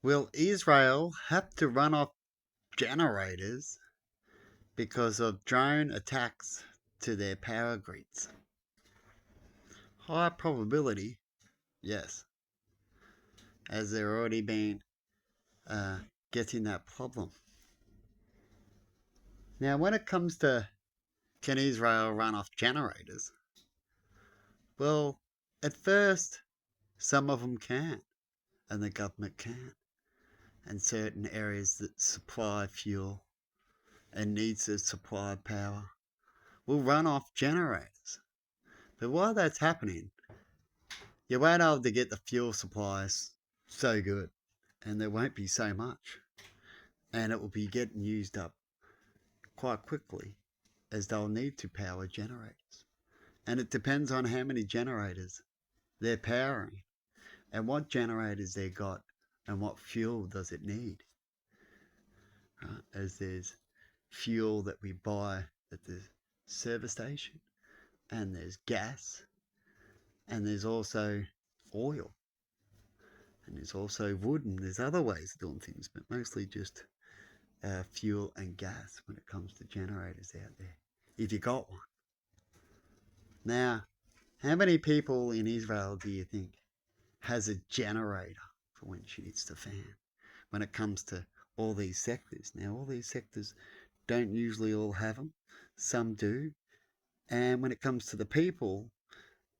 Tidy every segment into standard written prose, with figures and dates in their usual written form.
Will Israel have to run off generators because of drone attacks to their power grids? High probability, yes, as they're already been getting that problem. Now, when it comes to can Israel run off generators, well, at first, some of them can, and the government can, and certain areas that supply fuel and needs to supply power will run off generators. But while that's happening, you won't be able to get the fuel supplies so good, and there won't be so much, and it will be getting used up quite quickly as they'll need to power generators. And it depends on how many generators they're powering and what generators they got and what fuel does it need. As there's fuel that we buy at the service station, and there's gas, and there's also oil, and there's also wood, and there's other ways of doing things, but mostly just fuel and gas when it comes to generators out there, if you got one. Now, how many people in Israel do you think has a generator for when she hits the fan when it comes to all these sectors? Now, all these sectors don't usually all have them. Some do. And when it comes to the people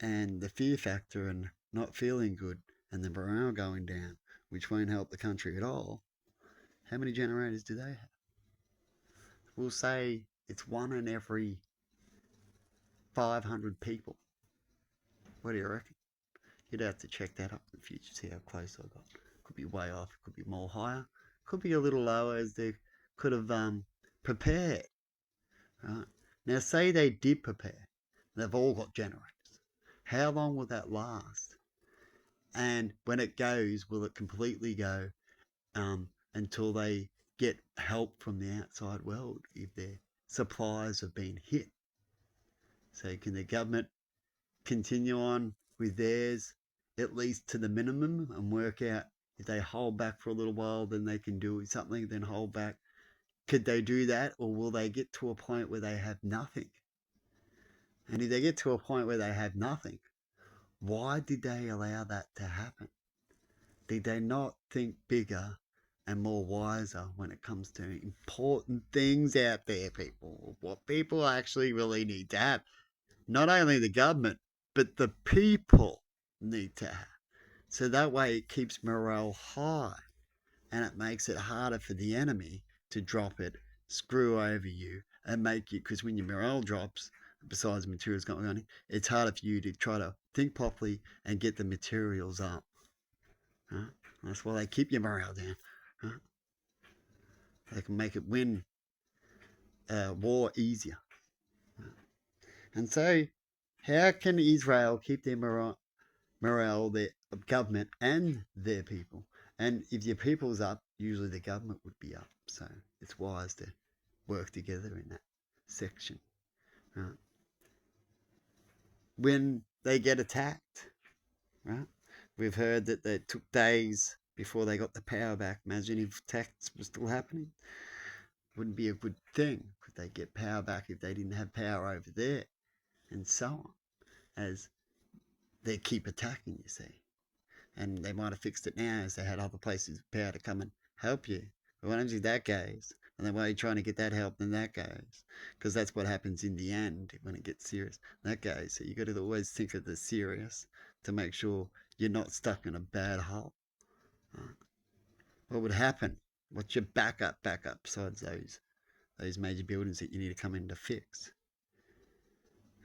and the fear factor and not feeling good and the morale going down, which won't help the country at all, how many generators do they have? We'll say it's one in every 500 people. What do you reckon? You'd have to check that up in the future, see how close I got. Could be way off, could be more higher, could be a little lower as they could have prepared. Right? Now, say they did prepare, they've all got generators. How long will that last? And when it goes, will it completely go until they get help from the outside world if their supplies have been hit? So can the government continue on with theirs at least to the minimum and work out if they hold back for a little while, then they can do something, then hold back? Could they do that, or will they get to a point where they have nothing? And if they get to a point where they have nothing, why did they allow that to happen? Did they not think bigger and more wiser when it comes to important things out there, people? What people actually really need to have. Not only the government, but the people need to have. So that way it keeps morale high and it makes it harder for the enemy to drop it, screw over you, and make you, because when your morale drops, besides materials going on, it's harder for you to try to think properly and get the materials up. Huh? That's why they keep your morale down. Huh? They can make it win war easier. And so, how can Israel keep their morale, their government, and their people? And if your people's up, usually the government would be up. So it's wise to work together in that section. Right? When they get attacked, right? We've heard that it took days before they got the power back. Imagine if attacks were still happening. Wouldn't be a good thing. Could they get power back if they didn't have power over there? And so on. As they keep attacking, you see. And they might have fixed it now as they had other places of power to come and help you. But what happens if that goes? And then while you're trying to get that help, then that goes. Because that's what happens in the end when it gets serious. That goes. So you got to always think of the serious to make sure you're not stuck in a bad hole. What would happen? What's your backup besides those major buildings that you need to come in to fix?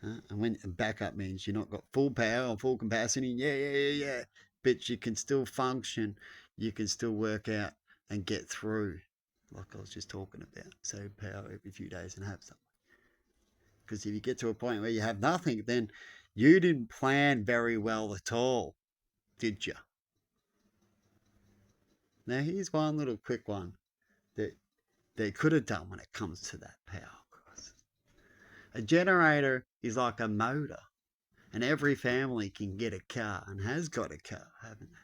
And when backup means you're not got full power or full capacity, yeah. But you can still function. You can still work out and get through, like I was just talking about. So power every few days and have something. Because if you get to a point where you have nothing, then you didn't plan very well at all, did you? Now here's one little quick one that they could have done when it comes to that power crisis. A generator is like a motor, and every family can get a car and has got a car, haven't they?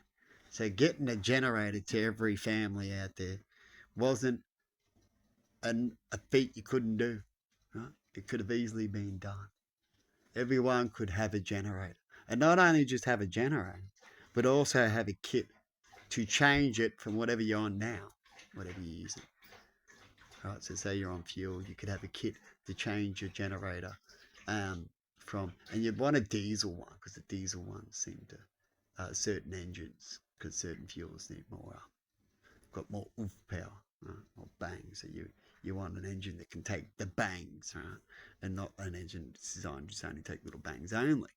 So getting a generator to every family out there wasn't a feat you couldn't do. Right? It could have easily been done. Everyone could have a generator. And not only just have a generator, but also have a kit to change it from whatever you're on now, whatever you're using. Right, so say you're on fuel, you could have a kit to change your generator and you'd want a diesel one because the diesel ones seem to, certain engines, because certain fuels need more, got more oomph power, right? More bangs. So you want an engine that can take the bangs, right? And not an engine that's designed to only take little bangs only.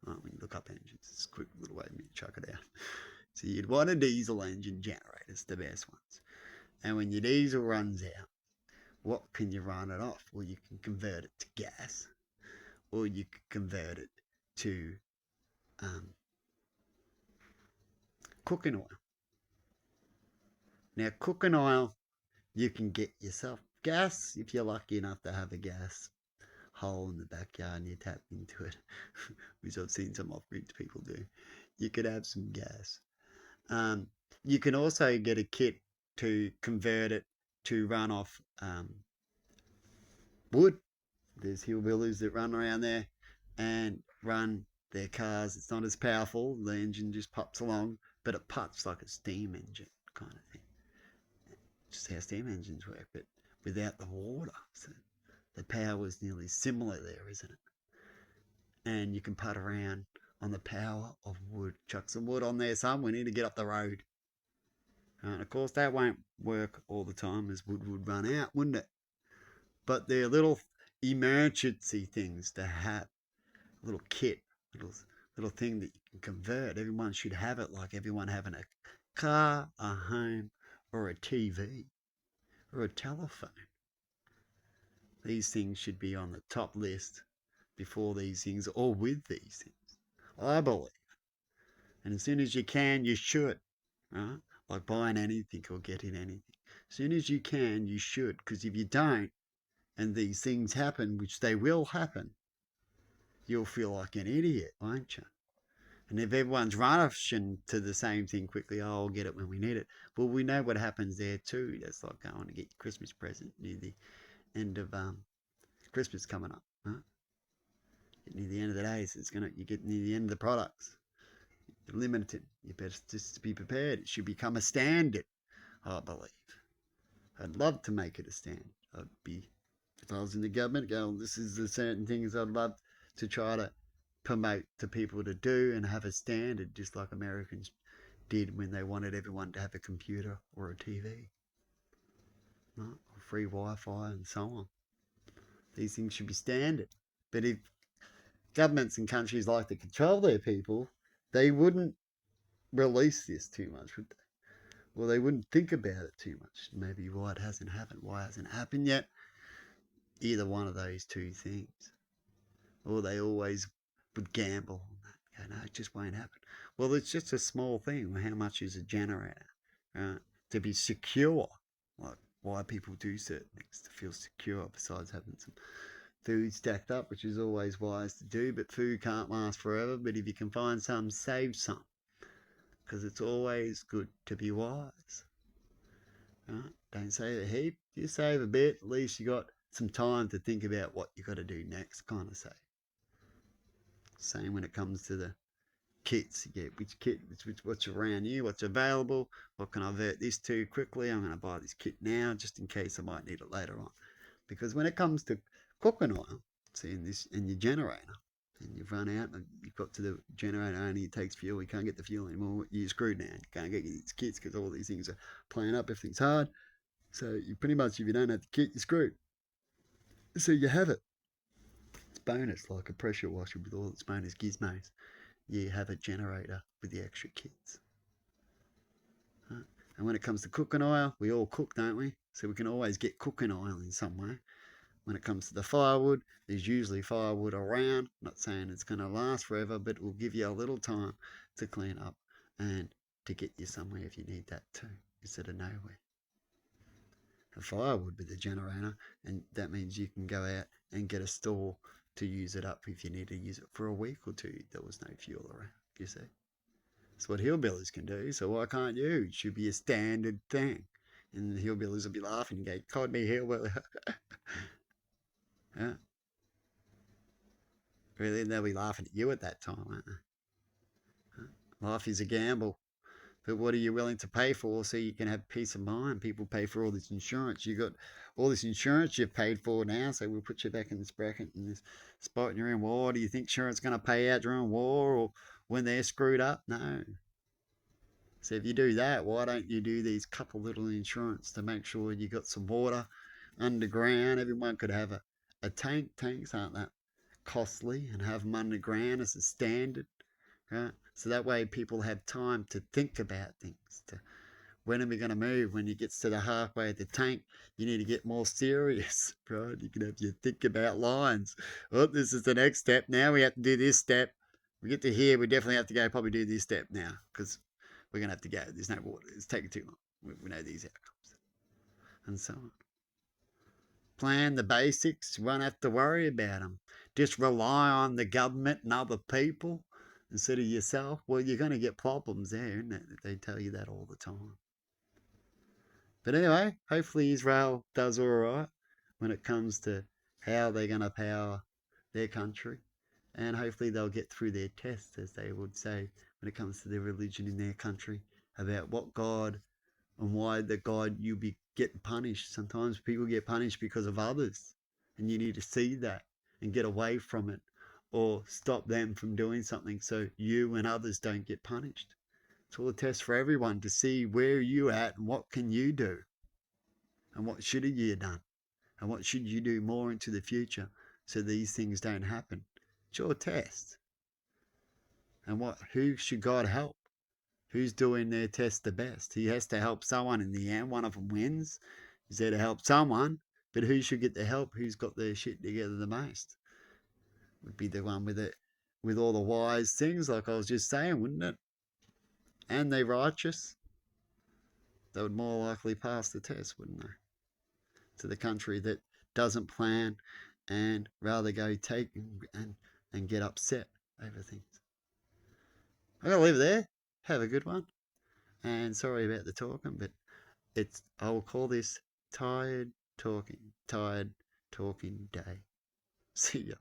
Right? When you look up engines, it's a quick little way to chuck it out. So you'd want a diesel engine generators, the best ones. And when your diesel runs out, what can you run it off? Well, you can convert it to gas, or you can convert it to cooking oil. Now, cooking oil, you can get yourself gas if you're lucky enough to have a gas hole in the backyard and you tap into it, which I've seen some off-grid people do. You could have some gas. You can also get a kit to convert it to run off wood. There's hillbillies that run around there and run their cars. It's not as powerful. The engine just pops along, but it puffs like a steam engine kind of thing. Just how steam engines work, but without the water. So the power is nearly similar there, isn't it? And you can putt around on the power of wood. Chuck some wood on there, son. We need to get up the road. And of course, that won't work all the time as wood would run out, wouldn't it? But they're little emergency things to have. A little kit, little thing that you can convert. Everyone should have it, like everyone having a car, a home, or a TV, or a telephone. These things should be on the top list before these things, or with these things, I believe. And as soon as you can, you should, right? Like buying anything or getting anything. As soon as you can, you should, because if you don't, and these things happen, which they will happen, you'll feel like an idiot, won't you? And if everyone's rushing to the same thing quickly, oh, I'll get it when we need it. Well, we know what happens there too. That's like going to get your Christmas present near the end of Christmas coming up, right? Near the end of the day, so you get near the end of the products. You're limited. You better just be prepared. It should become a standard, I believe. I'd love to make it a standard. If I was in the government, this is the certain things I'd love to try to promote to people to do and have a standard, just like Americans did when they wanted everyone to have a computer or a TV, right? Or free Wi-Fi and so on. These things should be standard. But if governments and countries like to control their people, they wouldn't release this too much, would they? Well, they wouldn't think about it too much. Maybe why it hasn't happened. Why it hasn't happened yet? Either one of those two things. Or they always would gamble on that. Go, no, it just won't happen. Well, it's just a small thing. How much is a generator? Right? To be secure. Like why people do certain things to feel secure, besides having some food stacked up, which is always wise to do, but food can't last forever. But if you can find some, save some, because it's always good to be wise. Right? Don't save a heap, you save a bit. At least you got some time to think about what you got to do next, kind of say. Same when it comes to the kits. You get which kit, what's around you, what's available, what can I vert this to quickly. I'm going to buy this kit now just in case I might need it later on. Because when it comes to cooking oil, see in your generator, and you've run out and you've got to the generator only, it takes fuel, you can't get the fuel anymore, you're screwed now. You can't get these kits because all these things are playing up, everything's hard. So you pretty much, if you don't have the kit, you're screwed. So you have it. It's bonus, like a pressure washer with all its bonus gizmos. You have a generator with the extra kits. Right? And when it comes to cooking oil, we all cook, don't we? So we can always get cooking oil in some way. When it comes to the firewood, there's usually firewood around. I'm not saying it's going to last forever, but it will give you a little time to clean up and to get you somewhere if you need that too, instead of nowhere. A firewood with a generator, and that means you can go out and get a store to use it up if you need to use it for a week or two. There was no fuel around, you see. It's what hillbillies can do, so why can't you? It should be a standard thing. And the hillbillies will be laughing and go, "Called me hillbilly." Yeah. Really, they'll be laughing at you at that time, won't they? Life is a gamble. But what are you willing to pay for so you can have peace of mind? People pay for all this insurance. You got all this insurance you've paid for now, so we'll put you back in this bracket in this spot and you're in war. Do you think insurance is going to pay out during war or when they're screwed up? No. So if you do that, why don't you do these couple little insurance to make sure you got some water underground? Everyone could have a tank. Tanks aren't that costly and have them underground as a standard, right? So that way people have time to think about things. To when are we going to move? When it gets to the halfway of the tank, you need to get more serious, right? You can have you think about lines. Oh, this is the next step. Now we have to do this step. We get to here, we definitely have to go probably do this step now because we're going to have to go. There's no water. It's taking too long. We know these outcomes and so on. Plan the basics. You won't have to worry about them. Just rely on the government and other people instead of yourself. Well, you're going to get problems there, isn't it? They tell you that all the time. But anyway, hopefully Israel does all right when it comes to how they're going to power their country. And hopefully they'll get through their tests, as they would say, when it comes to their religion in their country, about what God and why the God you be getting punished. Sometimes people get punished because of others, and you need to see that and get away from it or stop them from doing something so you and others don't get punished. It's all a test for everyone to see where you at and what can you do and what should have you done and what should you do more into the future so these things don't happen. It's your test. And who should God help? Who's doing their test the best? He has to help someone in the end. One of them wins. He's there to help someone, but who should get the help? Who's got their shit together the most? Would be the one with it, with all the wise things, like I was just saying, wouldn't it? And they're righteous. They would more likely pass the test, wouldn't they? To the country that doesn't plan and rather go take and get upset over things. I'm gonna leave it there. Have a good one. And sorry about the talking, but I'll call this tired talking day. See ya.